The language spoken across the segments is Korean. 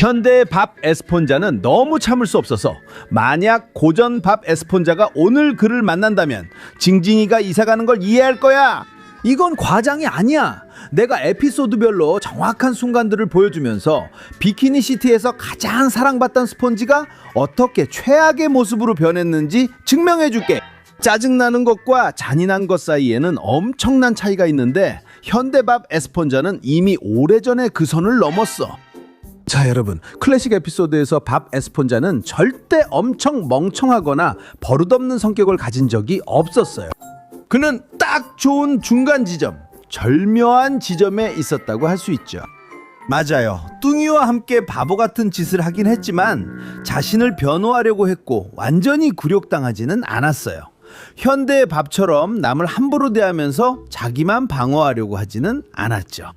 현대의 밥 에스폰자는 너무 참을 수 없어서 만약 고전 밥 에스폰자가 오늘 그를 만난다면 징징이가 이사가는 걸 이해할 거야. 이건 과장이 아니야. 내가 에피소드별로 정확한 순간들을 보여주면서 비키니 시티에서 가장 사랑받던 스폰지가 어떻게 최악의 모습으로 변했는지 증명해줄게. 짜증나는 것과 잔인한 것 사이에는 엄청난 차이가 있는데 현대밥 에스폰자는 이미 오래전에 그 선을 넘었어. 자, 여러분, 클래식 에피소드에서 밥 에스폰자는 절대 엄청 멍청하거나 버릇없는 성격을 가진 적이 없었어요. 그는 딱 좋은 중간 지점, 절묘한 지점에 있었다고 할 수 있죠. 맞아요. 뚱이와 함께 바보 같은 짓을 하긴 했지만 자신을 변호하려고 했고 완전히 굴욕당하지는 않았어요. 현대의 밥처럼 남을 함부로 대하면서 자기만 방어하려고 하지는 않았죠.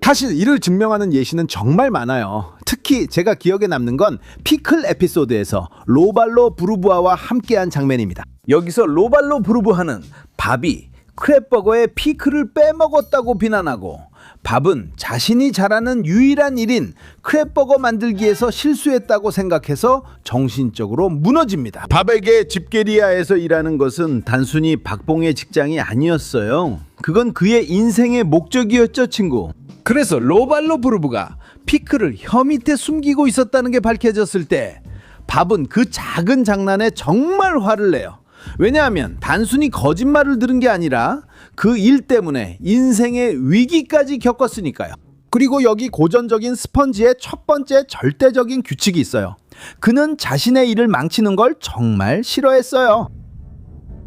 사실 이를 증명하는 예시는 정말 많아요. 특히 제가 기억에 남는 건 피클 에피소드에서 로발로 브루부아와 함께한 장면입니다. 여기서 로발로 브루부아는 밥이 크랩버거에 피클을 빼먹었다고 비난하고 밥은 자신이 잘하는 유일한 일인 크랩버거 만들기에서 실수했다고 생각해서 정신적으로 무너집니다. 밥에게 집게리아에서 일하는 것은 단순히 박봉의 직장이 아니었어요. 그건 그의 인생의 목적이었죠, 친구. 그래서 로발로 브루부가 피클을 혀 밑에 숨기고 있었다는 게 밝혀졌을 때 밥은 그 작은 장난에 정말 화를 내요. 왜냐하면 단순히 거짓말을 들은 게 아니라 그 일 때문에 인생의 위기까지 겪었으니까요. 그리고 여기 고전적인 스펀지의 첫 번째 절대적인 규칙이 있어요. 그는 자신의 일을 망치는 걸 정말 싫어했어요.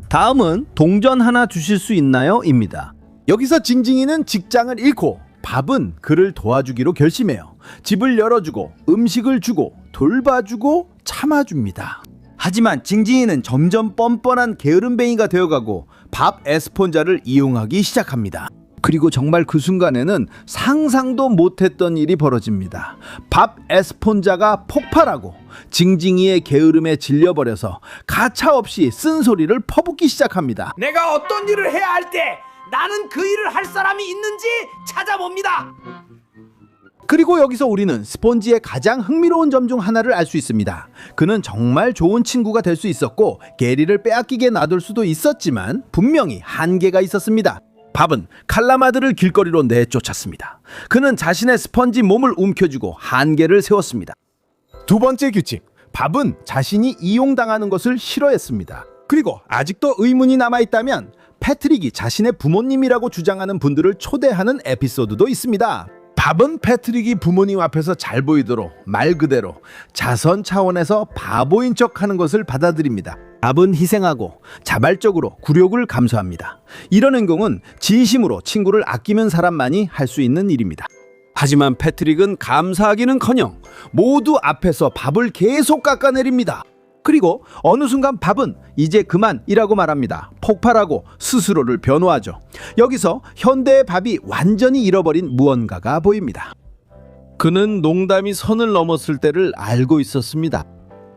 다음은 동전 하나 주실 수 있나요? 입니다. 여기서 징징이는 직장을 잃고 밥은 그를 도와주기로 결심해요. 집을 열어주고 음식을 주고 돌봐주고 참아줍니다. 하지만 징징이는 점점 뻔뻔한 게으름뱅이가 되어가고 밥 에스폰자를 이용하기 시작합니다. 그리고 정말 그 순간에는 상상도 못했던 일이 벌어집니다. 밥 에스폰자가 폭발하고 징징이의 게으름에 질려버려서 가차없이 쓴소리를 퍼붓기 시작합니다. 내가 어떤 일을 해야 할 때 나는 그 일을 할 사람이 있는지 찾아봅니다. 그리고 여기서 우리는 스폰지의 가장 흥미로운 점 중 하나를 알 수 있습니다. 그는 정말 좋은 친구가 될 수 있었고 게리를 빼앗기게 놔둘 수도 있었지만 분명히 한계가 있었습니다. 밥은 칼라마드를 길거리로 내쫓았습니다. 그는 자신의 스펀지 몸을 움켜쥐고 한계를 세웠습니다. 두 번째 규칙, 밥은 자신이 이용당하는 것을 싫어했습니다. 그리고 아직도 의문이 남아있다면 패트릭이 자신의 부모님이라고 주장하는 분들을 초대하는 에피소드도 있습니다. 밥은 패트릭이 부모님 앞에서 잘 보이도록 말 그대로 자선 차원에서 바보인 척하는 것을 받아들입니다. 밥은 희생하고 자발적으로 굴욕을 감수합니다. 이런 행동은 진심으로 친구를 아끼는 사람만이 할 수 있는 일입니다. 하지만 패트릭은 감사하기는커녕 모두 앞에서 밥을 계속 깎아내립니다. 그리고 어느 순간 밥은 이제 그만이라고 말합니다. 폭발하고 스스로를 변호하죠. 여기서 현대의 밥이 완전히 잃어버린 무언가가 보입니다. 그는 농담이 선을 넘었을 때를 알고 있었습니다.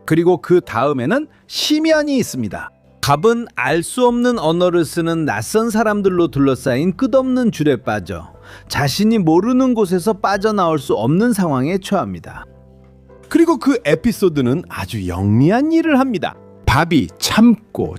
그리고 그 다음에는 심연이 있습니다. 밥은 알 수 없는 언어를 쓰는 낯선 사람들로 둘러싸인 끝없는 줄에 빠져 자신이 모르는 곳에서 빠져나올 수 없는 상황에 처합니다. 그리고 그 에피소드는 아주 영리한 일을 합니다. 밥이 참고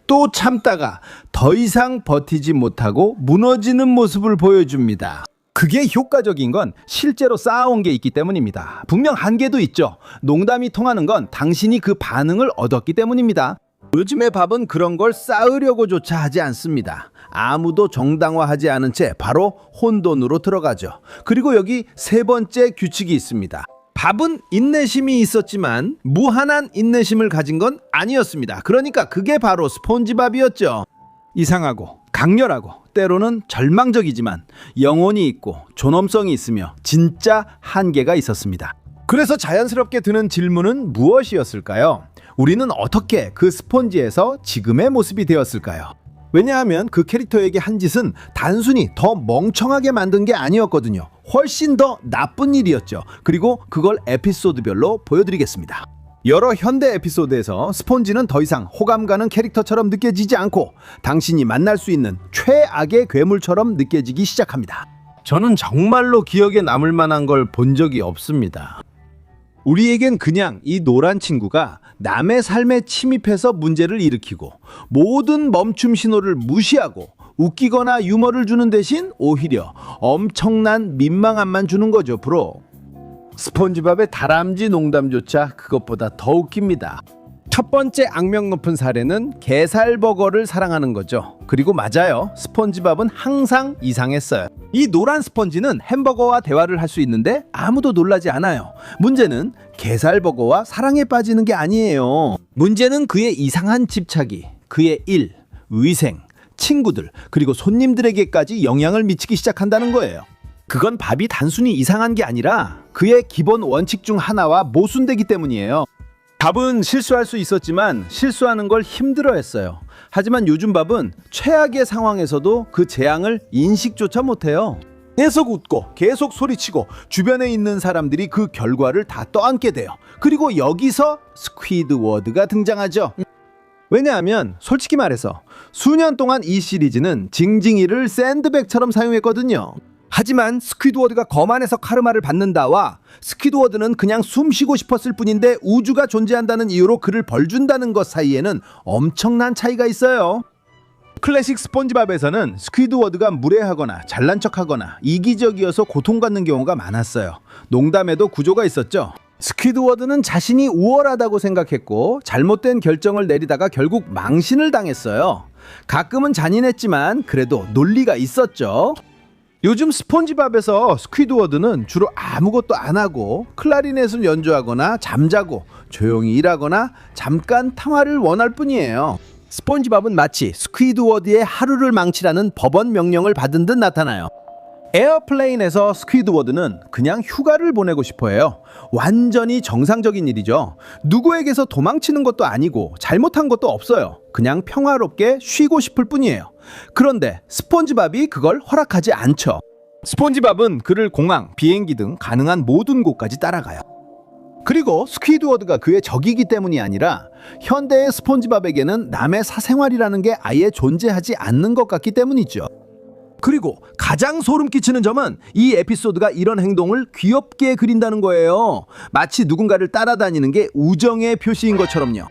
또 참다가 더 이상 버티지 못하고 무너지는 모습을 보여줍니다. 그게 효과적인 건 실제로 쌓아온 게 있기 때문입니다. 분명 한계도 있죠. 농담이 통하는 건 당신이 그 반응을 얻었기 때문입니다. 요즘의 밥은 그런 걸 쌓으려고조차 하지 않습니다. 아무도 정당화하지 않은 채 바로 혼돈으로 들어가죠. 그리고 여기 세 번째 규칙이 있습니다. 밥은 인내심이 있었지만 무한한 인내심을 가진 건 아니었습니다. 그러니까 그게 바로 스폰지밥이었죠. 이상하고 강렬하고 때로는 절망적이지만 영혼이 있고 존엄성이 있으며 진짜 한계가 있었습니다. 그래서 자연스럽게 드는 질문은 무엇이었을까요? 우리는 어떻게 그 스폰지에서 지금의 모습이 되었을까요? 왜냐하면 그 캐릭터에게 한 짓은 단순히 더 멍청하게 만든 게 아니었거든요. 훨씬 더 나쁜 일이었죠. 그리고 그걸 에피소드별로 보여드리겠습니다. 여러 현대 에피소드에서 스폰지는 더 이상 호감 가는 캐릭터처럼 느껴지지 않고 당신이 만날 수 있는 최악의 괴물처럼 느껴지기 시작합니다. 저는 정말로 기억에 남을 만한 걸 본 적이 없습니다. 우리에겐 그냥 이 노란 친구가 남의 삶에 침입해서 문제를 일으키고 모든 멈춤 신호를 무시하고 웃기거나 유머를 주는 대신 오히려 엄청난 민망함만 주는 거죠, 브로. 스폰지밥의 다람쥐 농담조차 그것보다 더 웃깁니다. 첫 번째 악명 높은 사례는 게살버거를 사랑하는 거죠. 그리고 맞아요. 스폰지밥은 항상 이상했어요. 이 노란 스펀지는 햄버거와 대화를 할 수 있는데 아무도 놀라지 않아요. 문제는 게살버거와 사랑에 빠지는 게 아니에요. 문제는 그의 이상한 집착이 그의 일, 위생, 친구들, 그리고 손님들에게까지 영향을 미치기 시작한다는 거예요. 그건 밥이 단순히 이상한 게 아니라 그의 기본 원칙 중 하나와 모순되기 때문이에요. 밥은 실수할 수 있었지만 실수하는 걸 힘들어했어요. 하지만 요즘 밥은 최악의 상황에서도 그 재앙을 인식조차 못해요. 계속 웃고 계속 소리치고 주변에 있는 사람들이 그 결과를 다 떠안게 돼요. 그리고 여기서 스퀴드워드가 등장하죠. 왜냐하면 솔직히 말해서 수년 동안 이 시리즈는 징징이를 샌드백처럼 사용했거든요. 하지만 스퀴드워드가 거만해서 카르마를 받는다와 스퀴드워드는 그냥 숨 쉬고 싶었을 뿐인데 우주가 존재한다는 이유로 그를 벌준다는 것 사이에는 엄청난 차이가 있어요. 클래식 스폰지밥에서는 스퀴드워드가 무례하거나 잘난 척하거나 이기적이어서 고통받는 경우가 많았어요. 농담에도 구조가 있었죠. 스퀴드워드는 자신이 우월하다고 생각했고 잘못된 결정을 내리다가 결국 망신을 당했어요. 가끔은 잔인했지만 그래도 논리가 있었죠. 요즘 스폰지밥에서 스퀴드워드는 주로 아무것도 안 하고 클라리넷을 연주하거나 잠자고 조용히 일하거나 잠깐 탕화를 원할 뿐이에요. 스폰지밥은 마치 스퀴드워드의 하루를 망치라는 법원 명령을 받은 듯 나타나요. 에어플레인에서 스퀴드워드는 그냥 휴가를 보내고 싶어 해요. 완전히 정상적인 일이죠. 누구에게서 도망치는 것도 아니고 잘못한 것도 없어요. 그냥 평화롭게 쉬고 싶을 뿐이에요. 그런데 스폰지밥이 그걸 허락하지 않죠. 스폰지밥은 그를 공항, 비행기 등 가능한 모든 곳까지 따라가요. 그리고 스퀴드워드가 그의 적이기 때문이 아니라 현대의 스폰지밥에게는 남의 사생활이라는 게 아예 존재하지 않는 것 같기 때문이죠. 그리고 가장 소름 끼치는 점은 이 에피소드가 이런 행동을 귀엽게 그린다는 거예요. 마치 누군가를 따라다니는 게 우정의 표시인 것처럼요.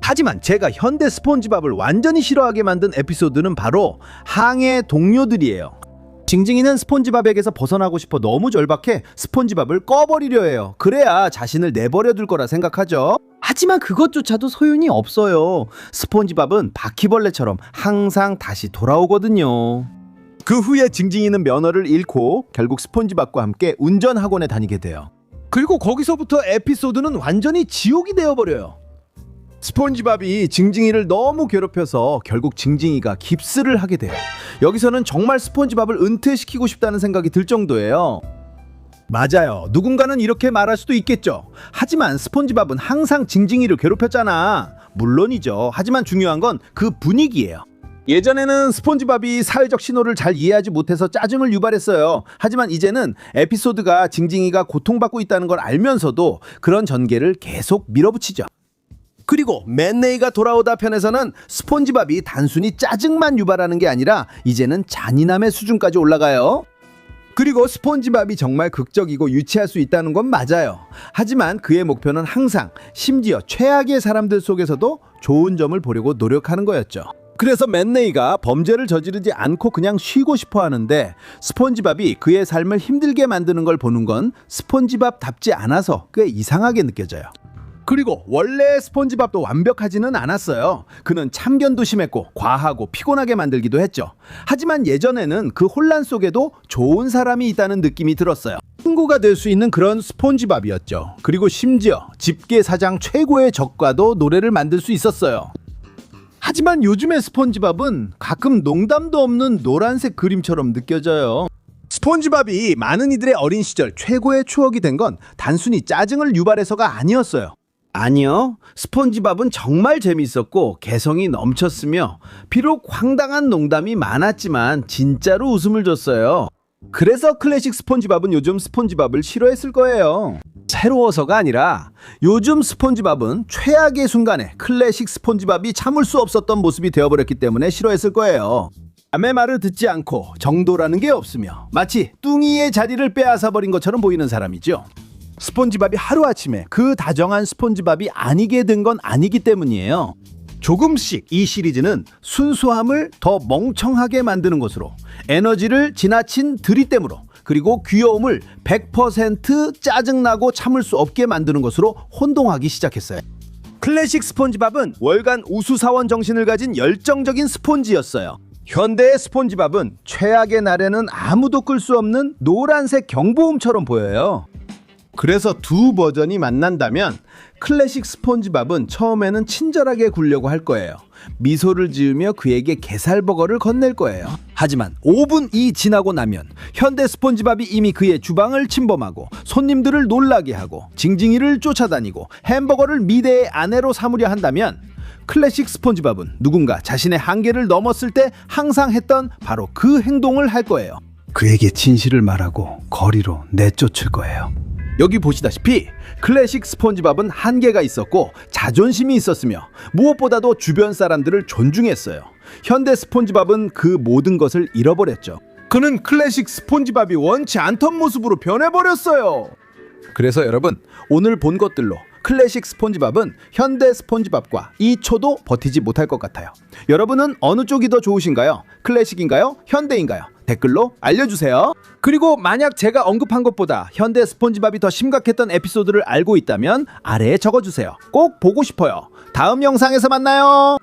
하지만 제가 현대 스폰지밥을 완전히 싫어하게 만든 에피소드는 바로 항해 동료들이에요. 징징이는 스폰지밥에게서 벗어나고 싶어 너무 절박해 스폰지밥을 꺼버리려 해요. 그래야 자신을 내버려 둘 거라 생각하죠. 하지만 그것조차도 소용이 없어요. 스폰지밥은 바퀴벌레처럼 항상 다시 돌아오거든요. 그 후에 징징이는 면허를 잃고 결국 스폰지밥과 함께 운전학원에 다니게 돼요. 그리고 거기서부터 에피소드는 완전히 지옥이 되어버려요. 스폰지밥이 징징이를 너무 괴롭혀서 결국 징징이가 깁스를 하게 돼요. 여기서는 정말 스폰지밥을 은퇴시키고 싶다는 생각이 들 정도예요. 맞아요. 누군가는 이렇게 말할 수도 있겠죠. 하지만 스폰지밥은 항상 징징이를 괴롭혔잖아. 물론이죠. 하지만 중요한 건 그 분위기예요. 예전에는 스폰지밥이 사회적 신호를 잘 이해하지 못해서 짜증을 유발했어요. 하지만 이제는 에피소드가 징징이가 고통받고 있다는 걸 알면서도 그런 전개를 계속 밀어붙이죠. 그리고 맨네이가 돌아오다 편에서는 스폰지밥이 단순히 짜증만 유발하는 게 아니라 이제는 잔인함의 수준까지 올라가요. 그리고 스폰지밥이 정말 극적이고 유치할 수 있다는 건 맞아요. 하지만 그의 목표는 항상 심지어 최악의 사람들 속에서도 좋은 점을 보려고 노력하는 거였죠. 그래서 맨네이가 범죄를 저지르지 않고 그냥 쉬고 싶어 하는데 스폰지밥이 그의 삶을 힘들게 만드는 걸 보는 건 스폰지밥답지 않아서 꽤 이상하게 느껴져요. 그리고 원래 스폰지밥도 완벽하지는 않았어요. 그는 참견도 심했고 과하고 피곤하게 만들기도 했죠. 하지만 예전에는 그 혼란 속에도 좋은 사람이 있다는 느낌이 들었어요. 친구가 될 수 있는 그런 스폰지밥이었죠. 그리고 심지어 집게사장 최고의 적과도 노래를 만들 수 있었어요. 하지만 요즘의 스폰지밥은 가끔 농담도 없는 노란색 그림처럼 느껴져요. 스폰지밥이 많은 이들의 어린 시절 최고의 추억이 된 건 단순히 짜증을 유발해서가 아니었어요. 아니요. 스폰지밥은 정말 재밌었고 개성이 넘쳤으며 비록 황당한 농담이 많았지만 진짜로 웃음을 줬어요. 그래서 클래식 스폰지밥은 요즘 스폰지밥을 싫어했을 거예요. 새로워서가 아니라 요즘 스폰지밥은 최악의 순간에 클래식 스폰지밥이 참을 수 없었던 모습이 되어버렸기 때문에 싫어했을 거예요. 남의 말을 듣지 않고 정도라는 게 없으며 마치 뚱이의 자리를 빼앗아버린 것처럼 보이는 사람이죠. 스폰지밥이 하루아침에 그 다정한 스폰지밥이 아니게 된 건 아니기 때문이에요. 조금씩 이 시리즈는 순수함을 더 멍청하게 만드는 것으로, 에너지를 지나친 들이댐으로, 그리고 귀여움을 100% 짜증나고 참을 수 없게 만드는 것으로 혼동하기 시작했어요. 클래식 스폰지밥은 월간 우수사원 정신을 가진 열정적인 스폰지였어요. 현대의 스폰지밥은 최악의 날에는 아무도 끌 수 없는 노란색 경보음처럼 보여요. 그래서 두 버전이 만난다면 클래식 스폰지밥은 처음에는 친절하게 굴려고 할 거예요. 미소를 지으며 그에게 게살버거를 건넬 거예요. 하지만 5분이 지나고 나면 현대 스폰지밥이 이미 그의 주방을 침범하고 손님들을 놀라게 하고 징징이를 쫓아다니고 햄버거를 미대의 아내로 삼으려 한다면, 클래식 스폰지밥은 누군가 자신의 한계를 넘었을 때 항상 했던 바로 그 행동을 할 거예요. 그에게 진실을 말하고 거리로 내쫓을 거예요. 여기 보시다시피 클래식 스폰지밥은 한계가 있었고 자존심이 있었으며 무엇보다도 주변 사람들을 존중했어요. 현대 스폰지밥은 그 모든 것을 잃어버렸죠. 그는 클래식 스폰지밥이 원치 않던 모습으로 변해버렸어요. 그래서 여러분, 오늘 본 것들로 클래식 스폰지밥은 현대 스폰지밥과 2초도 버티지 못할 것 같아요. 여러분은 어느 쪽이 더 좋으신가요? 클래식인가요? 현대인가요? 댓글로 알려주세요. 그리고 만약 제가 언급한 것보다 현대 스폰지밥이 더 심각했던 에피소드를 알고 있다면 아래에 적어주세요. 꼭 보고 싶어요. 다음 영상에서 만나요.